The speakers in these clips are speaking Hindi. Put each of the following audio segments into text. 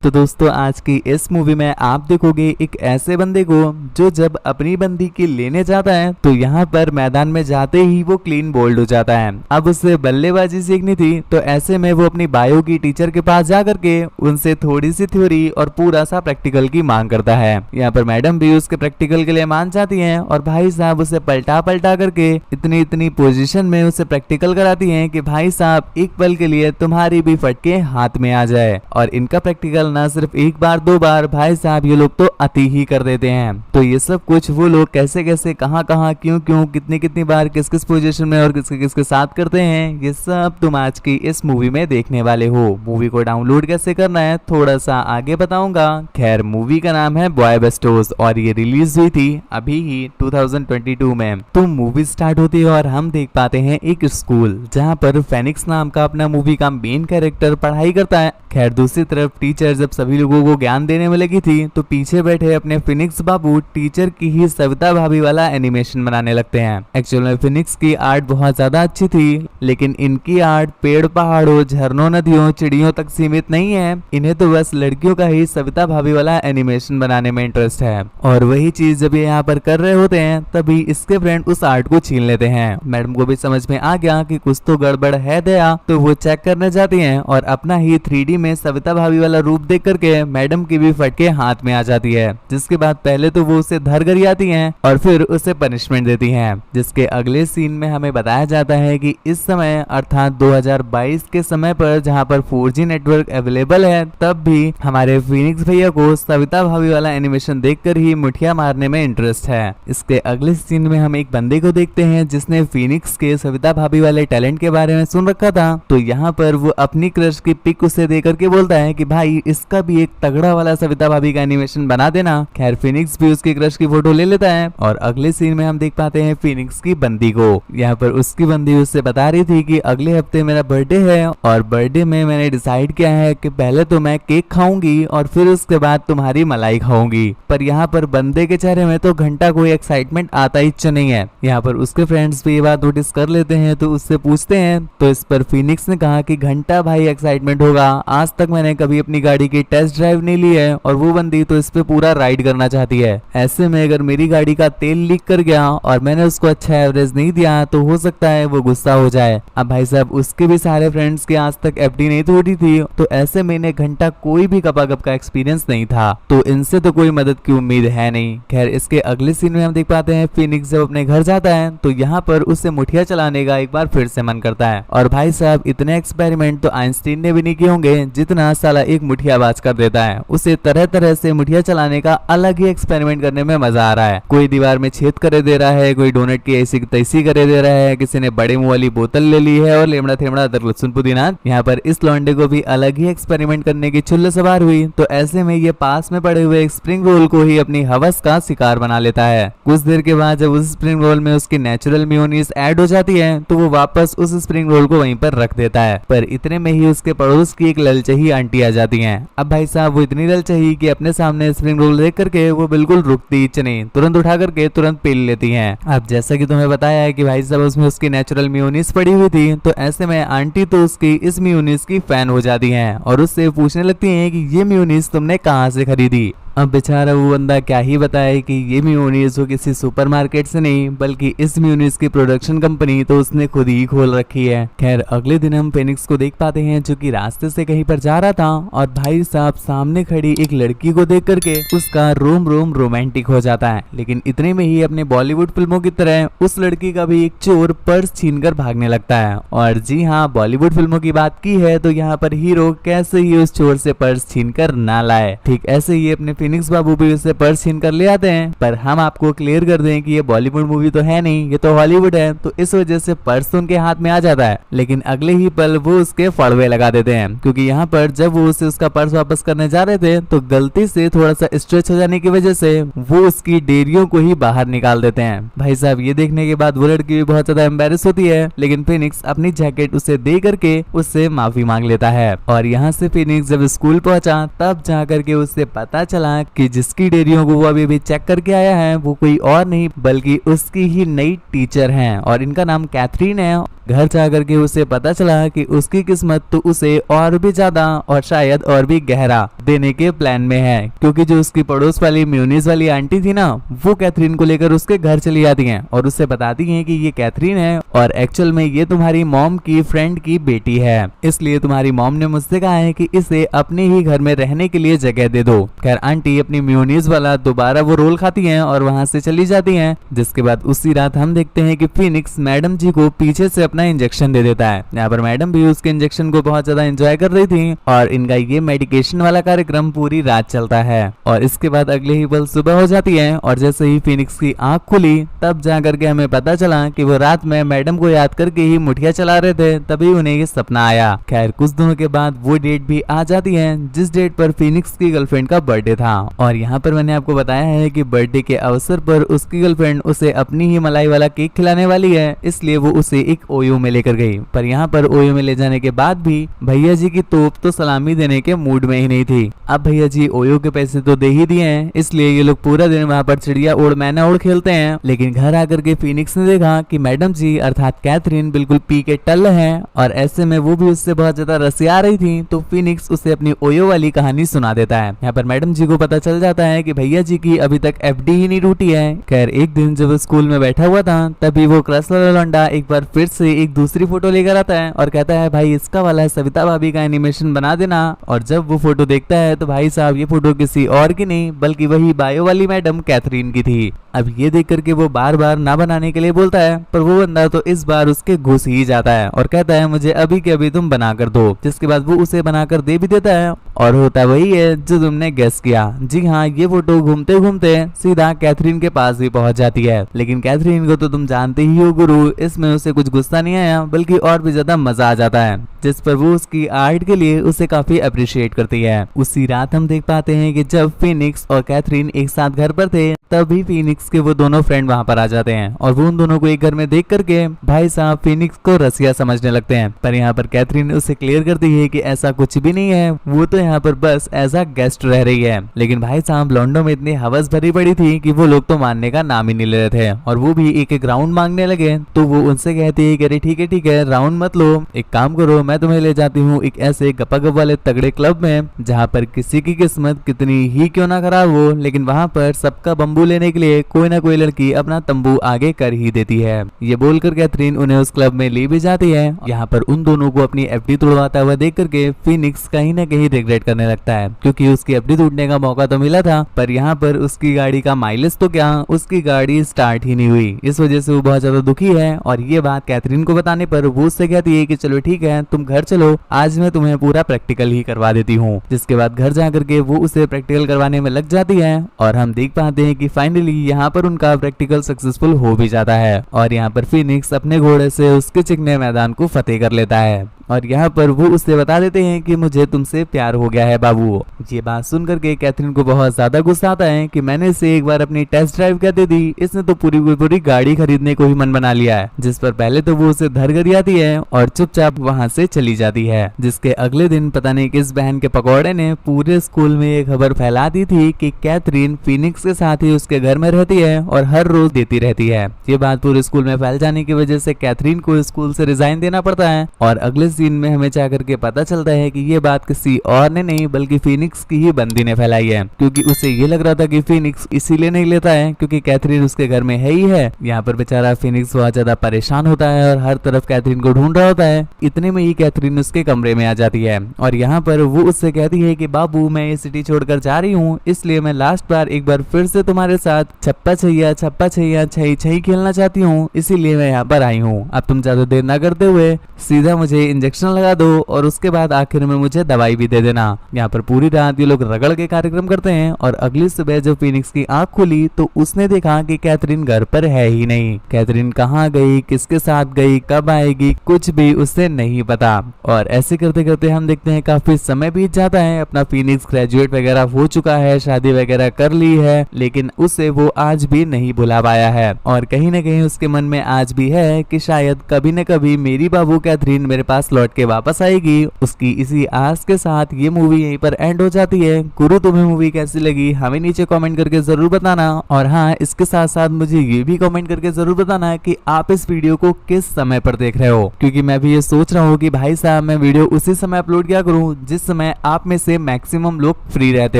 तो दोस्तों आज की इस मूवी में आप देखोगे एक ऐसे बंदे को जो जब अपनी बंदी की लेने जाता है तो यहाँ पर मैदान में जाते ही वो क्लीन बोल्ड हो जाता है। अब उसे बल्लेबाजी सीखनी थी तो ऐसे में वो अपनी बायो की टीचर के पास जा करके उनसे थोड़ी सी थ्योरी और पूरा सा प्रैक्टिकल की मांग करता है। यहाँ पर मैडम भी उसके प्रैक्टिकल के लिए मान जाती है और भाई साहब उसे पलटा पलटा करके इतनी इतनी पोजीशन में उसे प्रैक्टिकल कराती है कि भाई साहब एक पल के लिए तुम्हारी भी फटके हाथ में आ जाए। और इनका प्रैक्टिकल ना सिर्फ एक बार दो बार, भाई साहब ये लोग तो अति ही कर देते हैं। तो ये सब कुछ वो लोग कैसे कैसे कहाँ कहाँ क्यों क्यों कितनी कितनी बार किस किस पोजीशन में और किसके किसके साथ करते हैं, ये सब तुम आज की इस मूवी में देखने वाले हो। मूवी को डाउनलोड कैसे करना है थोड़ा सा आगे बताऊंगा। खैर मूवी का नाम है बॉय बेस्टोस और ये रिलीज हुई थी अभी ही 2022 में। तो मूवी स्टार्ट होती है और हम देख पाते हैं एक स्कूल जहाँ पर फेनिक्स नाम का अपना मूवी का मेन कैरेक्टर पढ़ाई करता है। खैर दूसरी तरफ टीचर जब सभी लोगों को ज्ञान देने में लगी थी तो पीछे बैठे अपने फिनिक्स बाबू टीचर की ही सविता भाभी वाला एनिमेशन बनाने लगते हैं। एक्चुअल में फिनिक्स की आर्ट बहुत ज्यादा अच्छी थी लेकिन इनकी आर्ट पेड़ पहाड़ों झरनों नदियों चिड़ियों तक सीमित नहीं है। इन्हें तो बस लड़कियों का ही सविता भाभी वाला एनिमेशन बनाने में इंटरेस्ट है और वही चीज जब ये यहाँ पर कर रहे होते हैं तभी इसके फ्रेंड उस आर्ट को छीन लेते हैं। मैडम को भी समझ में आ गया कि कुछ तो गड़बड़ है दया, तो वो चेक करने जाती हैं और अपना ही 3D में सविता भाभी वाला रूप देख करके मैडम की भी फटके हाथ में आ जाती है। जिसके बाद पहले तो वो उसे धर कर आती हैं और फिर उसे पनिशमेंट देती हैं। जिसके अगले सीन में हमें बताया जाता है कि इस समय अर्थात 2022 के समय पर जहां पर 4G नेटवर्क अवेलेबल है तब भी हमारे फिनिक्स भैया को सविता भाभी वाला एनिमेशन देखकर ही मुठिया मारने में इंटरेस्ट है। इसके अगले सीन में हम एक बंदे को देखते हैं जिसने फिनिक्स के सविता भाभी वाले टैलेंट के बारे में सुन रखा था। तो यहाँ पर वो अपनी क्रश की पिक उसे दे करके बोलता है कि भाई इसका भी एक तगड़ा वाला सविता भाभी का एनिमेशन बना देना। खैर फिनिक्स भी उसकी क्रश की फोटो ले लेता है और अगले सीन में हम देख पाते हैं फिनिक्स की बंदी को। यहाँ पर उसकी बंदी उससे बता रही थी कि अगले हफ्ते मेरा बर्थडे है और बर्थडे में मैंने डिसाइड किया है कि पहले तो मैं केक खाऊंगी और फिर उसके बाद तुम्हारी मलाई खाऊंगी। पर यहाँ पर बंदे के चेहरे में तो घंटा कोई एक्साइटमेंट आता ही नहीं है। यहाँ पर उसके फ्रेंड्स भी ये बात नोटिस कर लेते हैं तो उससे पूछते हैं तो इस पर फिनिक्स ने कहा कि घंटा भाई एक्साइटमेंट होगा, आज तक मैंने कभी अपनी गाड़ी की टेस्ट ड्राइव नहीं ली है और वो बंदी तो इस पे पूरा राइड करना चाहती है। ऐसे में अगर मेरी गाड़ी का तेल लीक कर गया और मैंने उसको अच्छा एवरेज नहीं दिया तो हो सकता है वो गुस्सा हो जाए। अब भाई साहब उसके भी सारे फ्रेंड्स के आज तक FD नहीं तोड़ी थी तो ऐसे में इन्हें घंटा कोई भी गपागप का एक्सपीरियंस नहीं था तो इनसे तो कोई मदद की उम्मीद है नहीं। खैर इसके अगले सीन में हम देख पाते हैं फिनिक्स जब अपने घर जाता है तो यहाँ पर उसे मुठिया चलाने का एक बार फिर से मन करता है और भाई साहब इतने एक्सपेरिमेंट तो आइंस्टीन ने भी नहीं किए होंगे जितना साला एक मुठियाबाज कर देता है। उसे तरह तरह से मुठिया चलाने का अलग ही एक्सपेरिमेंट करने में मजा आ रहा है। कोई दीवार में छेद करे दे रहा है, कोई डोनट की ऐसी तैसी करे दे रहा है, किसी ने बड़े मुंह वाली बोतल ले ली है और लेमड़ा थेमड़ा अदरक लहसुन पुदीना। यहाँ पर इस लौंडे को भी अलग ही एक्सपेरिमेंट करने की चुल्ल सवार हुई तो ऐसे में ये पास में पड़े हुए एक स्प्रिंग रोल को ही अपनी हवस का शिकार बना लेता है। कुछ देर के बाद जब उस स्प्रिंग रोल में उसकी नेचुरल मेयोनीज ऐड हो जाती है तो वो वापस उस स्प्रिंग रोल को वहीं पर रख देता है। पर इतने में ही उसके पड़ोस की एक ललचही आंटी आ जाती हैं। अब भाई साहब वो इतनी ललचही कि अपने सामने स्प्रिंग रोल देख करके वो बिल्कुल रुकती ही नहीं, तुरंत उठा करके तुरंत पी लेती हैं। अब जैसा कि तुम्हें बताया है कि भाई साहब उसमें उसकी नेचुरल मेयोनीज पड़ी हुई थी तो ऐसे में आंटी तो उसकी इस मेयोनीज की फैन हो जाती हैं और उससे पूछने लगती हैं कि ये मेयोनीज तुमने कहाँ से खरीदी। अब बेचारा वो बंदा क्या ही बताए कि ये मेयोनीज वो किसी सुपरमार्केट से नहीं बल्कि इस मेयोनीज की प्रोडक्शन कंपनी तो उसने खुद ही खोल रखी है। खैर अगले दिन हम फिनिक्स को देख पाते हैं जो कि रास्ते से कहीं पर जा रहा था और भाई साहब सामने खड़ी एक लड़की को देख करके उसका रोम रोम रोमांटिक हो जाता है। लेकिन इतने में ही अपने बॉलीवुड फिल्मों की तरह उस लड़की का भी एक चोर पर्स छीन कर भागने लगता है। और जी हाँ बॉलीवुड फिल्मों की बात की है तो यहाँ पर हीरो कैसे ही उस चोर से पर्स छीन कर ना लाए, ठीक ऐसे ही अपने फिनिक्स बाबू भी उससे पर्स छीन कर ले आते हैं। पर हम आपको क्लियर कर दें कि ये बॉलीवुड मूवी तो है नहीं, ये तो हॉलीवुड है तो इस वजह से पर्स तो उनके हाथ में आ जाता है लेकिन अगले ही पल वो उसके फड़वे लगा देते हैं क्योंकि यहाँ पर जब वो उसे उसका पर्स वापस करने जा रहे थे तो गलती से थोड़ा सा स्ट्रेच हो जाने की वजह से वो उसकी डेरियों को ही बाहर निकाल देते हैं। भाई साहब ये देखने के बाद वो लड़की भी बहुत ज्यादा एम्बेरस होती है लेकिन फिनिक्स अपनी जैकेट उसे दे करके उससे माफी मांग लेता है। और यहाँ से फिनिक्स जब स्कूल पहुंचा तब जा करके उससे पता चला कि जिसकी डेयरियों को वो अभी चेक करके आया है वो कोई और नहीं बल्कि उसकी ही नई टीचर हैं और इनका नाम कैथरीन है घर जाकर के उसे पता चला कि उसकी किस्मत तो उसे और भी ज्यादा और शायद और भी गहरा देने के प्लान में है, क्योंकि जो उसकी पड़ोस वाली म्यूनिस वाली आंटी थी ना, वो कैथरीन को लेकर उसके घर चली जाती हैं और उससे बताती हैं कि ये कैथरीन है और एक्चुअल में ये तुम्हारी मॉम की फ्रेंड की बेटी है, इसलिए तुम्हारी मॉम ने मुझसे कहा है कि इसे अपने ही घर में रहने के लिए जगह दे दो। खैर आंटी अपनी म्यूनिस वाला दोबारा वो रोल खाती हैं और वहां से चली जाती हैं। जिसके बाद उसी रात हम देखते हैं कि फिनिक्स मैडम जी को पीछे से अपना इंजेक्शन दे देता है। यहाँ पर मैडम भी उसके इंजेक्शन को बहुत ज्यादा एंजॉय कर रही थी और इनका ये मेडिकेशन वाला कार्यक्रम पूरी रात चलता है और इसके बाद अगले ही पल सुबह हो जाती है और जैसे ही फिनिक्स की आंख खुली तब जाकर के हमें पता चला कि वो रात में मैडम को याद करके ही मुठिया चला रहे थे, तभी उन्हें ये सपना आया। खैर कुछ दिनों के बाद वो डेट भी आ जाती है जिस डेट पर फिनिक्स की गर्लफ्रेंड का बर्थडे था और यहाँ पर मैंने आपको बताया है कि बर्थडे के अवसर पर उसकी गर्लफ्रेंड उसे अपनी ही मलाई वाला केक खिलाने वाली है, इसलिए वो उसे एक ओयो में लेकर गई। पर यहाँ पर ओयो में ले जाने के बाद भी भैया जी की तोप तो सलामी देने के मूड में ही नहीं थी। अब भैया जी ओयो के पैसे तो दे ही दिए हैं, इसलिए ये लोग पूरा दिन वहाँ पर चिड़िया उड़ मैना उड़ खेलते हैं। लेकिन घर आकर के फिनिक्स ने देखा कि मैडम जी अर्थात कैथरीन बिल्कुल पी के टल्ल है और ऐसे में वो भी उससे बहुत ज्यादा रसिया रही थी, तो फिनिक्स उसे अपनी ओयो वाली कहानी सुना देता है। यहाँ पर मैडम जी को पता चल जाता है कि भैया जी की अभी तक एफडी ही नहीं टूटी है। खैर एक दिन जब स्कूल में बैठा हुआ था तभी वो क्रश वाला लौंडा एक बार फिर से एक दूसरी फोटो लेकर आता है और कहता है भाई इसका वाला सविता भाभी का एनिमेशन बना देना। और जब वो फोटो देखता है तो भाई साहब ये फोटो किसी और की नहीं बल्कि वही बायो वाली मैडम कैथरीन की थी। अब ये देख करके वो बार बार ना बनाने के लिए बोलता है, पर वो बंदा तो इस बार उसके घुस ही जाता है और कहता है मुझे अभी के अभी तुम बना कर दो। जिसके बाद वो उसे बनाकर दे भी देता है और होता वही है जो तुमने गेस किया। जी हाँ, ये फोटो घूमते घूमते सीधा कैथरीन के पास भी पहुंच जाती है। लेकिन कैथरीन को तो तुम जानते ही हो गुरु, इसमें उसे कुछ गुस्सा नहीं आया बल्कि और भी ज्यादा मजा आ जाता है, जिस पर वो उसकी आर्ट के लिए उसे काफी अप्रिशिएट करती है। उसी रात हम देख पाते हैं कि जब फिनिक्स और कैथरीन एक साथ घर पर थे तभी फिनिक्स के वो दोनों फ्रेंड वहां पर आ जाते हैं और वो उन दोनों को एक घर में देख करके भाई साहब फिनिक्स को रसिया समझने लगते हैं। पर यहाँ पर कैथरीन उसे क्लियर करती है कि ऐसा कुछ भी नहीं है, वो तो यहाँ पर बस एज अ गेस्ट रह रही है। लेकिन भाई साहब लॉन्डो में इतनी हवस भरी पड़ी थी कि वो लोग तो मानने का नाम ही नहीं ले रहे थे और वो भी एक एक राउंड मांगने लगे। तो वो उनसे कहती है कि अरे ठीक है राउंड मत लो, एक काम करो मैं तुम्हें ले जाती हूँ एक ऐसे गपागप वाले तगड़े क्लब में जहाँ पर किसी की किस्मत कितनी ही क्यों ना खराब हो, लेकिन वहाँ पर सबका बम्बू लेने के लिए कोई ना कोई लड़की अपना तंबू आगे कर ही देती है। ये बोलकर कैथरीन उन्हें उस क्लब में ले भी जाती है। यहाँ पर उन दोनों को अपनी एफडी तोड़वाता हुआ देख करके फिनिक्स कहीं ना कहीं रिग्रेट करने लगता है, क्योंकि उसकी एफडी टूटने का मौका तो मिला था पर यहाँ पर उसकी गाड़ी का माइलेज तो क्या, उसकी गाड़ी स्टार्ट ही नहीं हुई। इस वजह से वो बहुत ज्यादा दुखी है और ये बात कैथरीन को बताने पर वो उससे कहती है कि चलो ठीक है तुम घर चलो, आज मैं तुम्हें पूरा प्रैक्टिकल ही करवा देती हूँ। जिसके बाद घर जाकर के वो उसे प्रैक्टिकल करवाने में लग जाती है और हम देख पाते हैं कि फाइनली यहाँ पर उनका प्रैक्टिकल सक्सेसफुल हो भी जाता है और यहाँ पर फिनिक्स अपने घोड़े से उसके चिकने मैदान को फतेह कर लेता है और यहाँ पर वो उससे बता देते हैं कि मुझे तुमसे प्यार हो गया है बाबू। ये बात सुन करके कैथरीन को बहुत ज्यादा गुस्सा आता है कि मैंने इसे एक बार अपनी टेस्ट ड्राइव कर दे दी, इसने तो पूरी गाड़ी खरीदने को ही मन बना लिया है। जिस पर पहले तो वो उसे धर कर आती है और चुपचाप वहाँ से चली जाती है। जिसके अगले दिन पता नहीं किस बहन के पकौड़े ने पूरे स्कूल में ये खबर फैला दी थी कि कैथरीन फिनिक्स के साथ ही उसके घर में रहती है और हर रोज देती रहती है। ये बात पूरे स्कूल में फैल जाने की वजह से कैथरीन को स्कूल से रिजाइन देना पड़ता है और अगले सीन में हमें जाकर के पता चलता है कि ये बात किसी और ने नहीं बल्कि फिनिक्स की ही बंदी ने फैलाई है, क्योंकि उसे ये लग रहा था कि फिनिक्स इसीलिए नहीं लेता है क्योंकि कैथरीन उसके घर में है ही है। यहाँ पर बेचारा फिनिक्स बहुत ज्यादा परेशान होता है और हर तरफ कैथरीन को ढूंढ रहा होता है। इतने में ही कैथरीन उसके कमरे में आ जाती है और यहाँ पर वो उससे कहती है कि बाबू मैं ये सिटी छोड़कर जा रही हूँ, इसलिए मैं लास्ट बार एक बार फिर से तुम्हारे साथ छप्पा छैया छई छई खेलना चाहती हूँ, इसीलिए मैं यहाँ पर आई हूँ। अब तुम ज्यादा देर ना करते हुए सीधा मुझे इंजेक्शन लगा दो और उसके बाद आखिर में मुझे दवाई भी दे देना। यहाँ पर पूरी रात ये लोग रगड़ के कार्यक्रम करते हैं और अगली सुबह जब फिनिक्स की आंख खुली तो उसने देखा कि कैथरीन घर पर है ही नहीं। कैथरीन कहाँ गई, किसके साथ गई, कब आएगी, कुछ भी उसे नहीं पता। और ऐसे करते करते हम देखते हैं काफी समय बीत जाता है। अपना फिनिक्स ग्रेजुएट वगैरह हो चुका है, शादी वगैरह कर ली है, लेकिन उसे वो आज भी नहीं भुला पाया है और कहीं ना कहीं उसके मन में आज भी है कि शायद कभी न कभी मेरी बाबू कैथरीन मेरे पास लौट के वापस आएगी। उसकी इसी आस के साथ ये मूवी यहीं पर एंड हो जाती है। गुरु तुम्हें मूवी कैसी लगी हमें नीचे कमेंट करके जरूर बताना, और हाँ इसके साथ साथ मुझे ये भी कमेंट करके जरूर बताना कि आप इस वीडियो को किस समय पर देख रहे हो, क्योंकि मैं भी ये सोच रहा हूँ कि भाई साहब मैं वीडियो उसी समय अपलोड किया करूँ जिस समय आप में से मैक्सिमम लोग फ्री रहते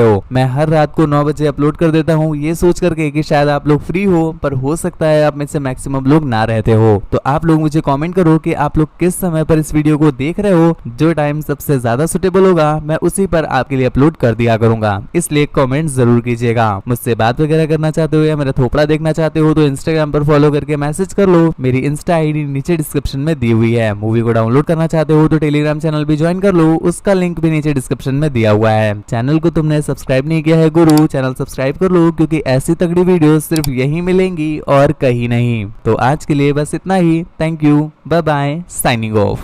हो। मैं हर रात को 9 बजे अपलोड कर देता हूँ ये सोच करके कि शायद आप लोग फ्री हो, पर हो सकता है आप में से मैक्सिमम लोग ना रहते हो। तो आप लोग मुझे कमेंट करो कि आप लोग किस समय पर इस वीडियो को देख रहे हो। जो टाइम सबसे ज्यादा सुटेबल होगा मैं उसी पर आपके लिए अपलोड कर दिया करूंगा, इसलिए कमेंट जरूर कीजिएगा। मुझसे बात वगैरह करना चाहते हो या मेरा थोपड़ा देखना चाहते हो तो इंस्टाग्राम पर फॉलो करके मैसेज कर लो। मेरी इंस्टा आईडी नीचे डिस्क्रिप्शन में दी हुई है। मूवी को डाउनलोड करना चाहते हो तो टेलीग्राम चैनल भी ज्वाइन कर लो, उसका लिंक भी नीचे डिस्क्रिप्शन में दिया हुआ है। चैनल को तुमने सब्सक्राइब नहीं किया है गुरु, चैनल सब्सक्राइब कर लो, क्योंकि ऐसी तगड़ी वीडियो सिर्फ यही मिलेंगी और कहीं नहीं। तो आज के लिए बस इतना ही। Thank you, bye bye, signing of.